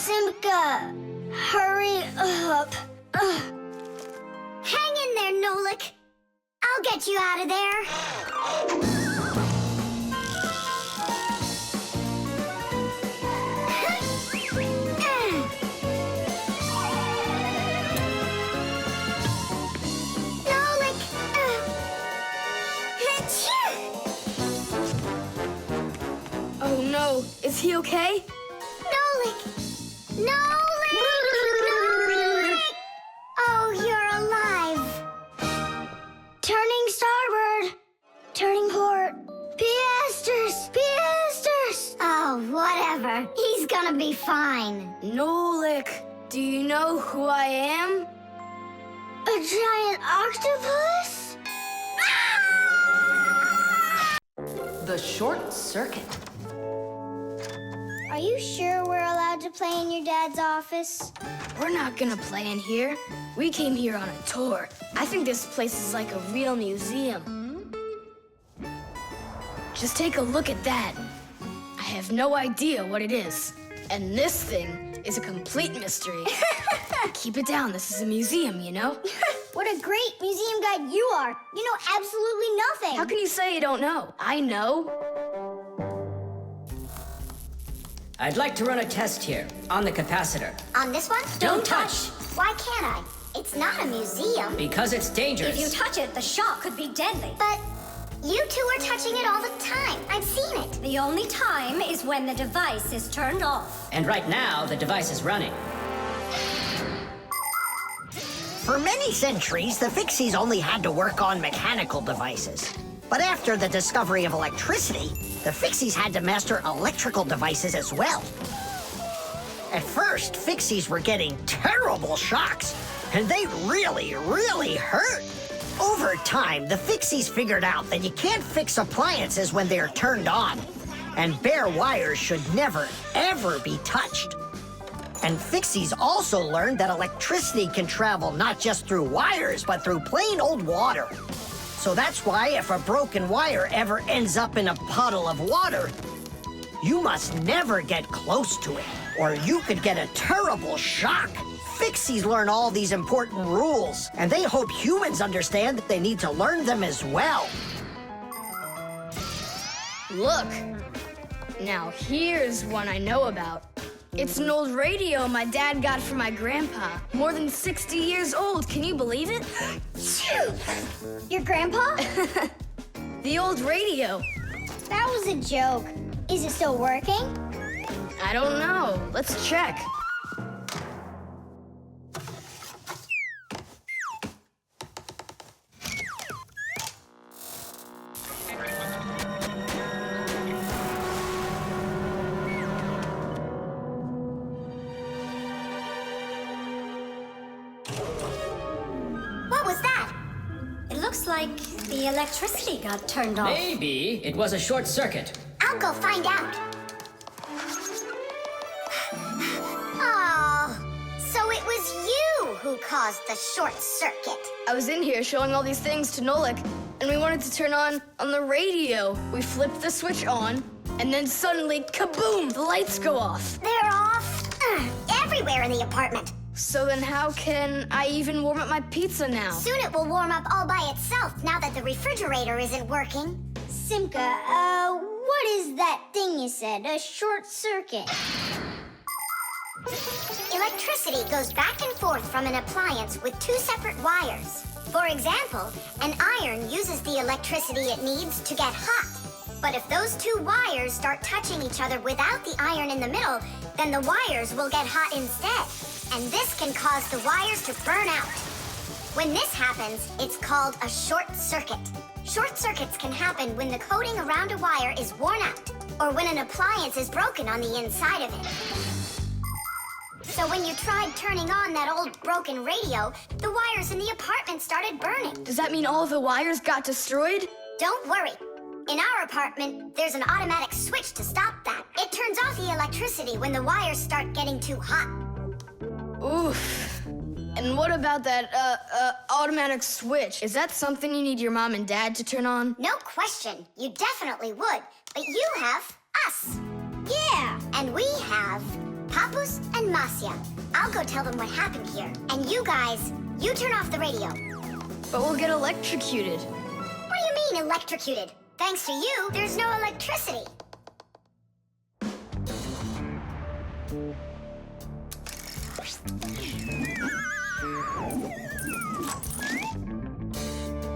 S2: Simka, hurry up. Ugh. Hang in there, Nolik. I'll get you out of there. Nolik.
S3: Oh no, is he okay?
S2: Nolik! Nolik! Nolik! Oh, you're alive. Turning starboard. Turning port. Piasters! Piasters! Oh, whatever. He's gonna be fine.
S3: Nolik, do you know who I am?
S2: A giant octopus?
S9: The short circuit.
S2: Are you sure we're allowed to play in your dad's office?
S3: We're not gonna play in here. We came here on a tour. I think this place is like a real museum. Just take a look at that. I have no idea what it is. And this thing is a complete mystery. Keep it down, this is a museum, you know?
S2: What a great museum guide you are. You know absolutely nothing.
S3: How can you say you don't know? I know.
S5: I'd like to run a test here on the capacitor.
S2: On this one?
S5: Don't touch!
S2: Why can't I? It's not a museum.
S5: Because it's dangerous.
S7: If you touch it, the shock could be deadly.
S2: But you two are touching it all the time. I've seen it.
S7: The only time is when the device is turned off.
S5: And right now, the device is running.
S4: For many centuries, the Fixies only had to work on mechanical devices. But after the discovery of electricity, the Fixies had to master electrical devices as well. At first, Fixies were getting terrible shocks, and they really, really hurt. Over time, the Fixies figured out that you can't fix appliances when they are turned on, and bare wires should never, ever be touched. And Fixies also learned that electricity can travel not just through wires, but through plain old water. So that's why if a broken wire ever ends up in a puddle of water, you must never get close to it, or you could get a terrible shock. Fixies learn all these important rules, and they hope humans understand that they need to learn them as well.
S3: Look. Now here's one I know about. It's an old radio my dad got from my grandpa. More than 60 years old, can you believe it?
S2: Your grandpa?
S3: The old radio.
S2: That was a joke. Is it still working?
S3: I don't know. Let's check.
S2: What was that?
S7: It looks like the electricity got turned off.
S5: Maybe it was a short circuit.
S2: I'll go find out. Oh, so it was you who caused the short circuit.
S3: I was in here showing all these things to Nolik, and we wanted to turn on the radio. We flipped the switch on, and then suddenly, kaboom, the lights go off.
S2: They're off everywhere in the apartment.
S3: So then how can I even warm up my pizza now?
S2: Soon it will warm up all by itself now that the refrigerator isn't working. Simka, what What is that thing you said? A short circuit? Electricity goes back and forth from an appliance with two separate wires. For example, an iron uses the electricity it needs to get hot. But if those two wires start touching each other without the iron in the middle, then the wires will get hot instead. And this can cause the wires to burn out. When this happens, it's called a short circuit. Short circuits can happen when the coating around a wire is worn out, or when an appliance is broken on the inside of it. So when you tried turning on that old broken radio, the wires in the apartment started burning.
S3: Does that mean all the wires got destroyed?
S2: Don't worry. In our apartment, there's an automatic switch to stop that. It turns off the electricity when the wires start getting too hot.
S3: Oof. And what about that, automatic switch? Is that something you need your mom and dad to turn on?
S2: No question. You definitely would. But you have us. Yeah. And we have Papus and Masya. I'll go tell them what happened here. And you guys, you turn off the radio.
S3: But we'll get electrocuted.
S2: What do you mean electrocuted? Thanks to you, there's no electricity.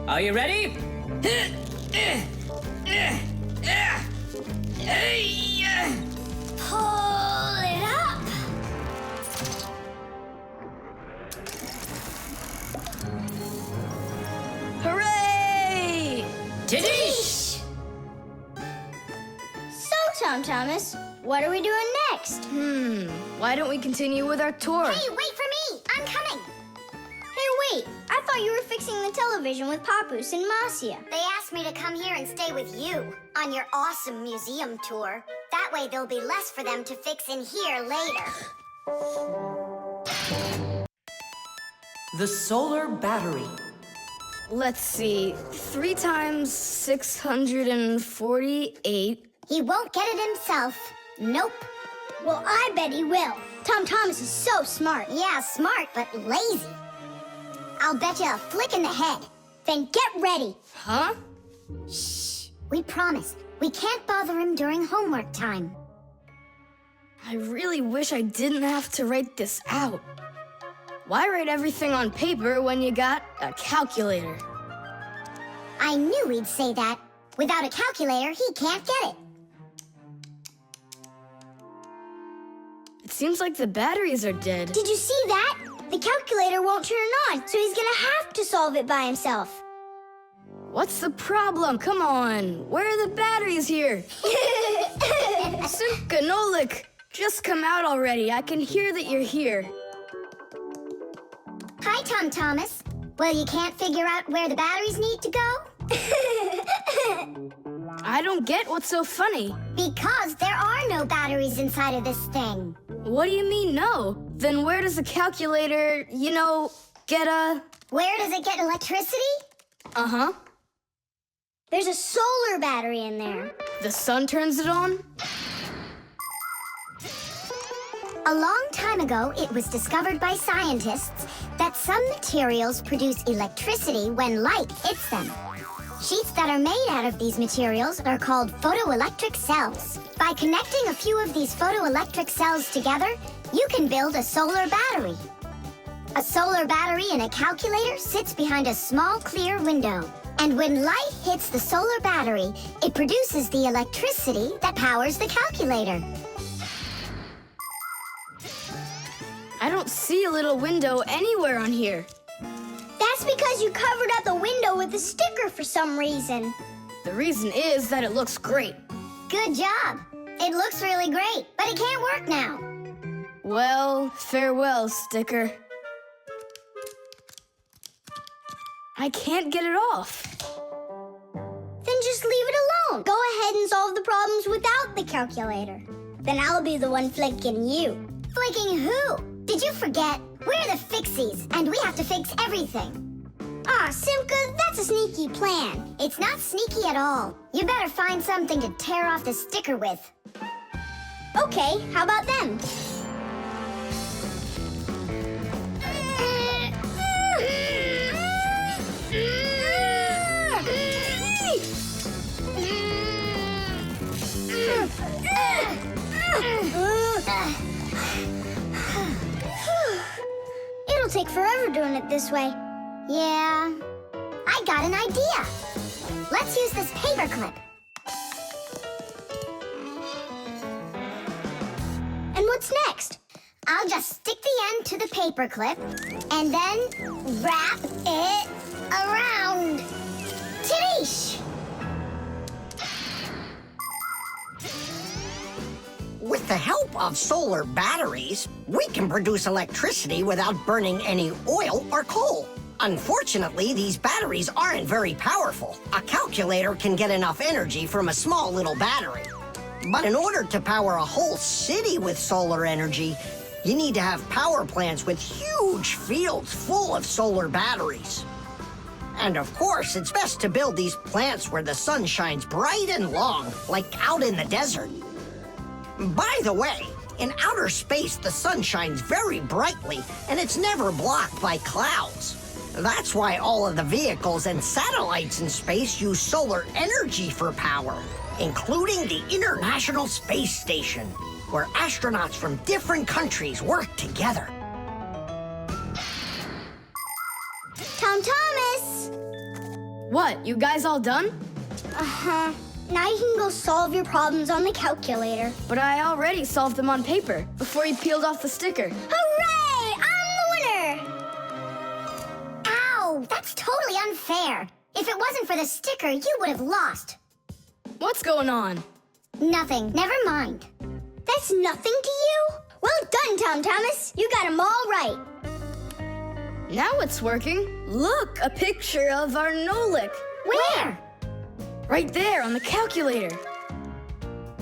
S5: Are you ready?
S2: Pull it up.
S3: Hooray!
S5: Tidish!
S2: So, Tom Thomas, what are we doing next?
S3: Why don't we continue with our tour?
S2: Hey, wait for me! I'm coming! Hey, wait! I thought you were fixing the television with Papus and Masya. They asked me to come here and stay with you on your awesome museum tour. That way there'll be less for them to fix in here later.
S9: The solar battery.
S3: Let's see. 3 times 648.
S2: He won't get it himself. Nope. Well, I bet he will. Tom Thomas is so smart. Yeah, smart, but lazy. I'll bet you a flick in the head. Then get ready.
S3: Huh?
S2: Shh. We promise. We can't bother him during homework time.
S3: I really wish I didn't have to write this out. Why write everything on paper when you got a calculator?
S2: I knew he'd say that. Without a calculator, he can't get it.
S3: It seems like the batteries are dead.
S2: Did you see that? The calculator won't turn on, so he's gonna have to solve it by himself.
S3: What's the problem? Come on. Where are the batteries here? Simka and Nolik, just come out already. I can hear that you're here.
S2: Hi, Tom Thomas. Well, you can't figure out where the batteries need to go?
S3: I don't get what's so funny.
S2: Because there are no batteries inside of this thing.
S3: What do you mean, no? Then where does the calculator, get a...
S2: Where does it get electricity?
S3: Uh-huh.
S2: There's a solar battery in there.
S3: The sun turns it on?
S2: A long time ago, it was discovered by scientists that some materials produce electricity when light hits them. Sheets that are made out of these materials are called photoelectric cells. By connecting a few of these photoelectric cells together, you can build a solar battery. A solar battery in a calculator sits behind a small clear window. And when light hits the solar battery, it produces the electricity that powers the calculator.
S3: I don't see a little window anywhere on here.
S2: That's because you covered up the window with a sticker for some reason.
S3: The reason is that it looks great.
S2: Good job. It looks really great, but it can't work now.
S3: Well, farewell, sticker. I can't get it off.
S2: Then just leave it alone. Go ahead and solve the problems without the calculator. Then I'll be the one flicking you. Flicking who? Did you forget? We're the Fixies, and we have to fix everything. Ah, Simka, that's a sneaky plan. It's not sneaky at all. You better find something to tear off the sticker with. Okay, how about them? take forever doing it this way. Yeah, I got an idea. Let's use this paper clip. And what's next? I'll just stick the end to the paper clip and then wrap it around. Tidish!
S4: With the help of solar batteries, we can produce electricity without burning any oil or coal. Unfortunately, these batteries aren't very powerful. A calculator can get enough energy from a small little battery. But in order to power a whole city with solar energy, you need to have power plants with huge fields full of solar batteries. And of course, it's best to build these plants where the sun shines bright and long, like out in the desert. By the way, in outer space, the sun shines very brightly, and it's never blocked by clouds. That's why all of the vehicles and satellites in space use solar energy for power, including the International Space Station, where astronauts from different countries work together.
S2: Tom Thomas!
S3: What, you guys all done?
S2: Uh-huh. Now you can go solve your problems on the calculator.
S3: But I already solved them on paper before you peeled off the sticker.
S2: Hooray! I'm the winner! Ow! That's totally unfair. If it wasn't for the sticker, you would have lost.
S3: What's going on?
S2: Nothing. Never mind. That's nothing to you? Well done, Tom Thomas. You got them all right.
S3: Now it's working. Look, a picture of our Nolik.
S2: Where?
S3: Right there on the calculator.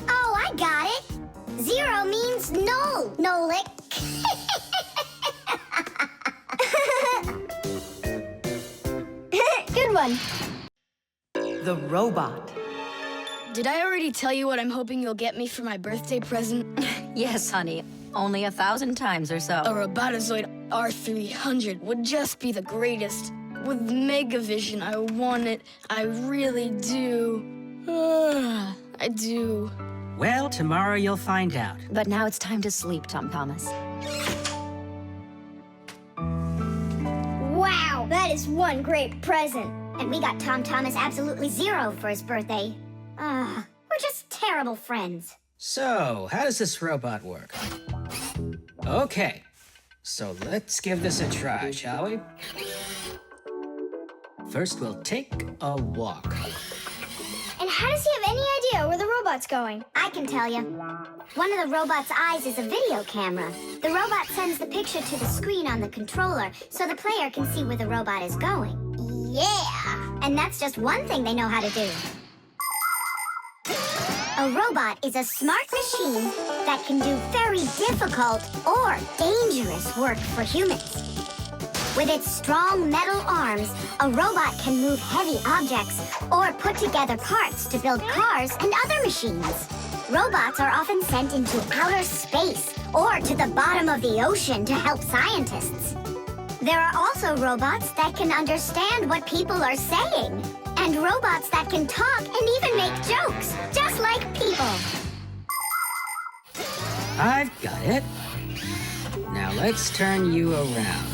S2: Oh, I got it. 0 means null, Nolik. Good one.
S9: The robot.
S3: Did I already tell you what I'm hoping you'll get me for my birthday present?
S1: Yes, honey. Only 1,000 times or so.
S3: A Robotozoid R300 would just be the greatest. With Megavision, I want it. I really do. I do.
S6: Well, tomorrow you'll find out.
S1: But now it's time to sleep, Tom Thomas.
S2: Wow, that is one great present. And we got Tom Thomas absolutely 0 for his birthday. We're just terrible friends.
S6: So, how does this robot work? Okay, so let's give this a try, shall we? First, we'll take a walk.
S2: And how does he have any idea where the robot's going? I can tell you. One of the robot's eyes is a video camera. The robot sends the picture to the screen on the controller so the player can see where the robot is going. Yeah! And that's just one thing they know how to do. A robot is a smart machine that can do very difficult or dangerous work for humans. With its strong metal arms, a robot can move heavy objects or put together parts to build cars and other machines. Robots are often sent into outer space or to the bottom of the ocean to help scientists. There are also robots that can understand what people are saying, and robots that can talk and even make jokes, just like people.
S6: I've got it. Now let's turn you around.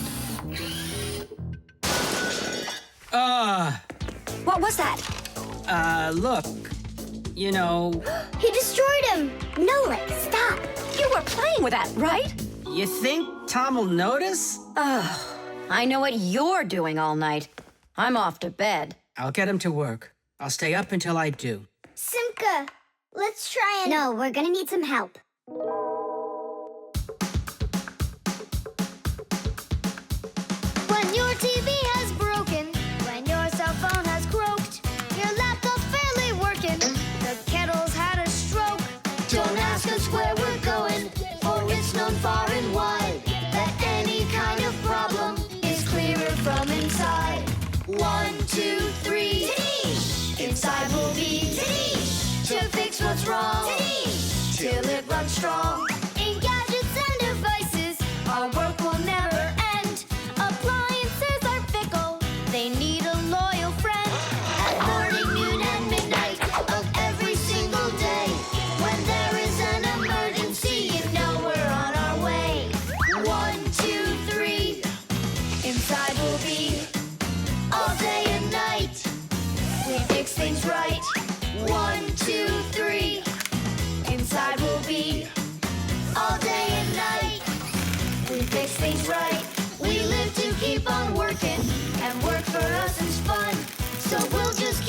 S1: What was that?
S6: Look. You know,
S2: He destroyed him! Nolik, stop!
S1: You were playing with that, right?
S6: you think Tom will notice?
S1: I know what you're doing all night. I'm off to bed.
S6: I'll get him to work. I'll stay up until I do.
S2: Simka, let's try and... No, we're gonna need some help.
S10: When your TV has broken, when your cell phone has croaked, your laptop's barely working, the kettle's had a stroke. Don't ask us where we're going, for it's known far and wide that any kind of problem is clearer from inside. 1, 2, 3. Inside will be to fix what's wrong till it runs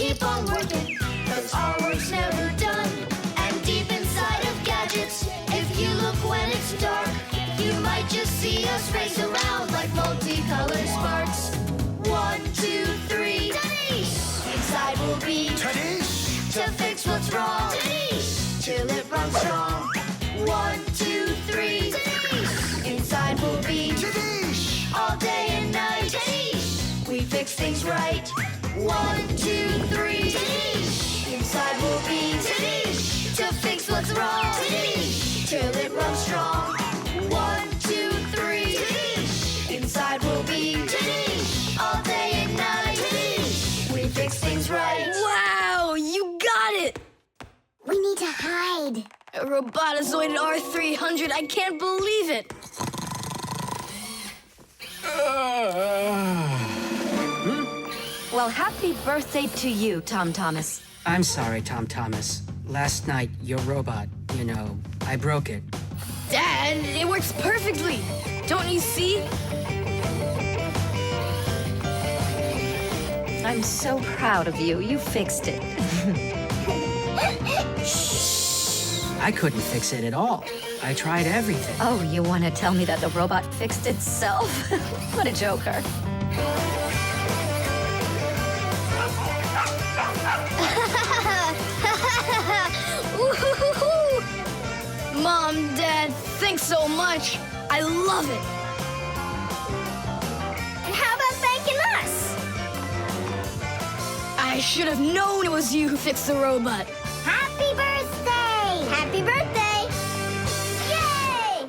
S10: keep on working, 'cause our work's never done. And deep inside of gadgets, if you look when it's dark, you might just see us race around like multicolored sparks. 1, 2, 3. Inside will be to fix what's wrong, till it runs strong. 1, 2, 3. Inside will be all day and night. We fix things right. 1, 2, 3. Inside will be to fix what's wrong, till it runs strong. 1, 2, 3. Inside will be all day and night. We fix things right.
S3: Wow, you got it!
S2: We need to hide.
S3: A robotizoided R300, I can't believe it!
S1: Well, happy birthday to you, Tom Thomas.
S6: I'm sorry, Tom Thomas. Last night, your robot, I broke it.
S3: Dad, it works perfectly! Don't you see?
S1: I'm so proud of you. You fixed it.
S6: I couldn't fix it at all. I tried everything.
S1: Oh, you want to tell me that the robot fixed itself? What a joker.
S3: Woo-hoo-hoo-hoo! Mom, Dad, thanks so much. I love it.
S2: And how about thanking us?
S3: I should have known it was you who fixed the robot.